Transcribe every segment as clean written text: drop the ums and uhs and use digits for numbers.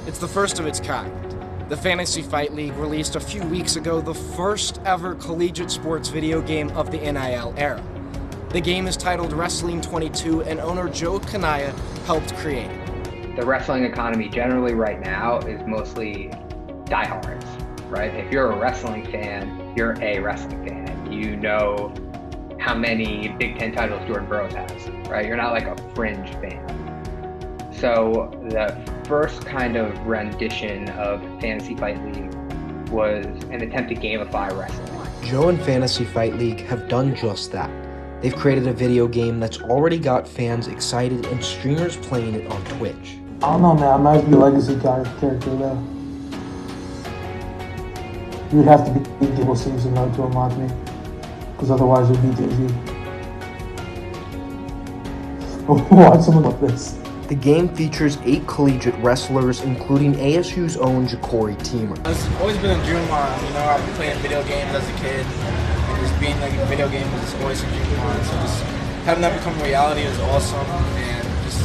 It's the first of its kind. The Fantasy Fight League released a few weeks ago the first ever collegiate sports video game of the NIL era. The game is titled Wrestling 22, and owner Joe Kanaya helped create it. The wrestling economy generally right now is mostly diehards, right? If you're a wrestling fan, you're a wrestling fan. You know how many Big Ten titles Jordan Burroughs has, right? You're not like a fringe fan. So the first kind of rendition of Fantasy Fight League was an attempt to gamify wrestling. Joe and Fantasy Fight League have done just that. They've created a video game that's already got fans excited and streamers playing it on Twitch. I don't know, man. I might be a legacy character though. You would have to be Gable Simpson though to unlock me, because otherwise it would be Disney. Watch someone like this. The game features 8 collegiate wrestlers, including ASU's own Ja'Cory Teamer. It's always been a dream of mine. You know, I've been playing video games as a kid, and just being like a video game was always a dream of mine. So just having that become a reality is awesome, and just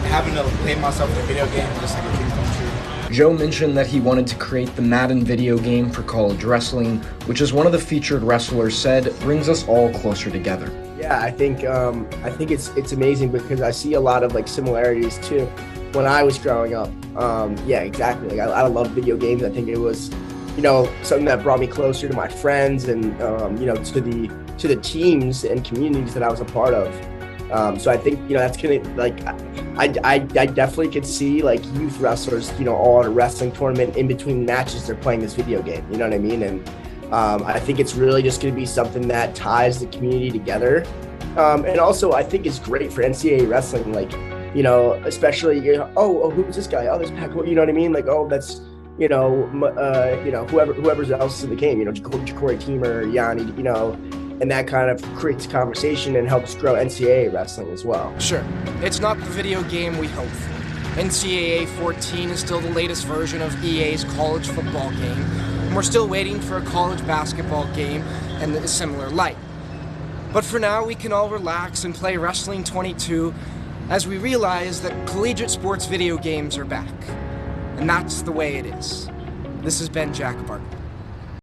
having to play myself in a video game is just like a dream come true. Joe mentioned that he wanted to create the Madden video game for college wrestling, which, as one of the featured wrestlers said, brings us all closer together. Yeah, I think it's amazing because I see a lot of like similarities to when I was growing up. Yeah, exactly. Like, I love video games. I think it was, something that brought me closer to my friends and to the teams and communities that I was a part of. So I think that's gonna I definitely could see like youth wrestlers all at a wrestling tournament in between matches they're playing this video game. You know what I mean? And I think it's really just going to be something that ties the community together. And also, I think it's great for NCAA wrestling, like, especially, who's this guy? Oh, there's Pac, you know what I mean? Like, oh, that's, whoever else is in the game, Ja'Cory Teamer, Yanni, and that kind of creates conversation and helps grow NCAA wrestling as well. Sure, it's not the video game we hoped for. NCAA 14 is still the latest version of EA's college football game, and we're still waiting for a college basketball game in a similar light. But for now, we can all relax and play Wrestling 22 as we realize that collegiate sports video games are back. And that's the way it is. This has been Jack Barton.